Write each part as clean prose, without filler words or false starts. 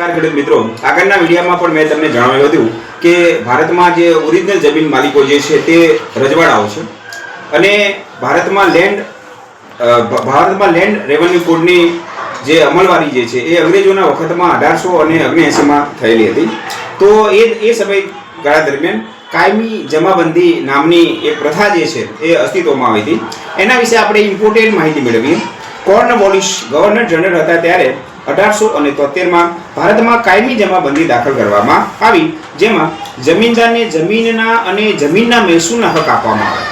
નમસ્કાર ખેડૂત મિત્રો, આગળના વિડીયોમાં પણ મેં તમને જણાવ્યું હતું કે ભારતમાં જે ઓરિજિનલ જમીન માલિકો જે છે તે રજવાડાઓ છે અને ભારતમાં લેન્ડ રેવન્યુ કોડની જે અમલવારી જે છે એ અંગ્રેજોના વખતમાં 1879માં થયેલી હતી। તો એ સમયગાળા દરમિયાન કાયમી જમાબંધી નામની એક પ્રથા જે છે એ અસ્તિત્વમાં આવી હતી। એના વિશે આપણે ઇમ્પોર્ટન્ટ માહિતી મેળવીએ। કોર્નવોલિસ ગવર્નર જનરલ હતા ત્યારે 1873માં ભારતમાં કાયમી જમાબંધી દાખલ કરવામાં આવી, જેમાં જમીનદારને જમીનના અને જમીનના મહેસૂલના હક આપવામાં આવે।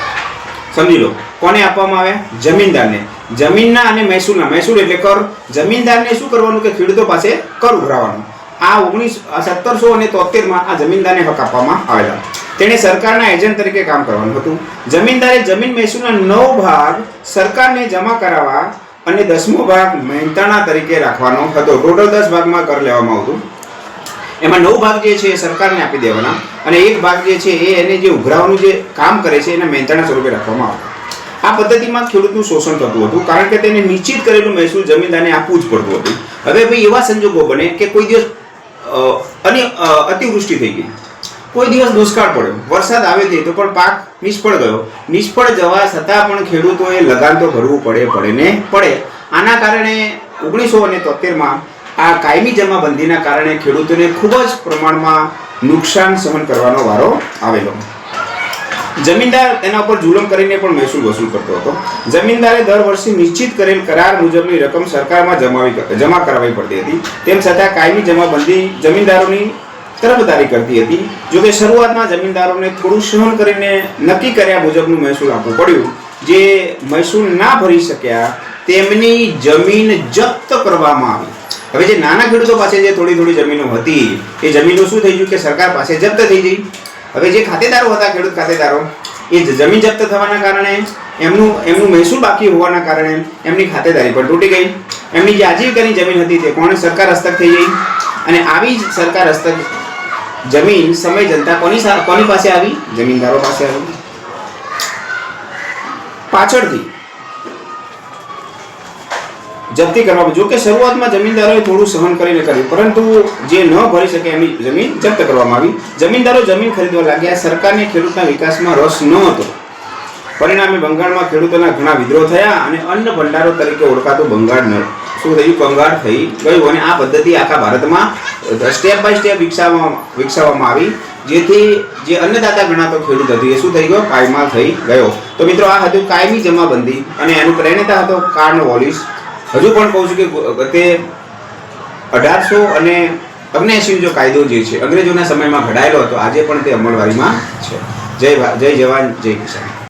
સમજી લો, કોને આપવામાં આવ્યા? જમીનદારને જમીનના અને મહેસૂલના। મહેસૂલ એટલે કર। જમીનદારને શું કરવાનું કે ખેડૂતો પાસે કર ઉઘરાવવાનો। આ 1773માં આ જમીનદારને હક આપવામાં આવેલા। તેણે સરકારના એજન્ટ તરીકે કામ કરવાનું હતું। જમીનદારે જમીન મહેસૂલના 9 ભાગ સરકારને જમા કરાવવા અને 10મો ભાગ મહેનતાણા તરીકે રાખવાનો હતો। ટોટલ 10 ભાગમાં કર લેવામાં આવતું। એમાં 9 ભાગ જે છે એ સરકારને આપી દેવાના અને 1 ભાગ જે છે એ એને જે ઉઘરાવવાનું જે કામ કરે છે એને મહેનતાણા સ્વરૂપે રાખવામાં આવતું। આ પદ્ધતિમાં ખેડૂતનું શોષણ થતું હતું, કારણ કે તેને નિશ્ચિત કરેલું મહેસૂલ જમીનદારને આપવું જ પડતું હતું। હવે ભાઈ એવા સંજોગો બને કે કોઈ દિવસ અતિવૃષ્ટિ થઈ ગઈ, કોઈ દિવસ દુષ્કાળ પડ્યો, વરસાદ આવે નહીં તો પણ પાક નિષ્ફળ ગયો। નિષ્ફળ જવા છતાં પણ ખેડૂતોએ લગાન તો ભરવું પડે। આના કારણે 1973માં આ કાયમી જમાબંધીના કારણે ખેડૂતોને ખૂબ જ પ્રમાણમાં નુકસાન સહન કરવાનો વારો આવેલો। જમીનદાર તેના ઉપર જુલમ કરીને પણ મહેસૂલ વસૂલ કરતો હતો। જમીનદારે દર વર્ષે નિશ્ચિત કરેલ કરાર મુજબની રકમ સરકારમાં જમા કરાવવી પડતી હતી। તેમ છતાં કાયમી જમાબંધી જમીનદારોની તરફદારી કરતી હતી। જોકે શરૂઆતમાં જમીનદારોને થોડું સહન કરીને નક્કી કર્યા મુજબનું મહેસૂલ આપવું પડ્યું। જે મહેસૂલ ના ભરી શક્યા તેમની જમીન જપ્ત કરવામાં આવી। હવે જે નાના ખેડૂતો પાસે જે થોડી જમીનો હતી એ જમીનો શું થઈ ગયું કે સરકાર પાસે જપ્ત થઈ ગઈ। હવે જે ખાતેદારો હતા, ખેડૂત ખાતેદારો, એ જમીન જપ્ત થવાના કારણે એમનું મહેસૂલ બાકી હોવાના કારણે એમની ખાતેદારી પણ તૂટી ગઈ। એમની જે આજીવિકાની જમીન હતી તે કોણે સરકાર હસ્તક થઈ ગઈ અને આવી જ સરકાર હસ્તક જમીન સમય જનતા કોની પાસે આવી? જમીનદારો પાસે આવી। પાછળથી જપ્તી કરવામાં, જો કે શરૂઆતમાં જમીનદારોએ થોડું સહન કરીને કર્યું, પરંતુ જે ન ભરી શકે એમની જમીન જપ્ત કરવામાં આવી। જમીનદારો જમીન ખરીદવા લાગ્યા। સરકારને ખેડૂતના વિકાસમાં રસ ન હતો। પરિણામે બંગાળમાં ખેડૂતોના ઘણા વિદ્રોહ થયા અને અન્ન ભંડારો તરીકે ઓળખાતું બંગાળ શું થયું? કંગાળ થઈ ગયું અને આ પદ્ધતિ આખા ભારતમાં સ્ટેપ બાય સ્ટેપ વિકસાવવામાં આવી, જેથી જે અન્નદાતા ગણાતો ખેડૂત હતો એ શું થઈ ગયો? પાયમાલ થઈ ગયો। તો મિત્રો, આ હતું કાયમી જમાબંધી અને એનું પ્રેરણા હતો કોર્નવોલિસ। હજુ પણ કહું છું કે તે 1879 જો કાયદો જે છે અંગ્રેજોના સમયમાં ઘડાયેલો હતો, આજે પણ તે અમલવારીમાં છે। જય જવાન, જય કિસાન।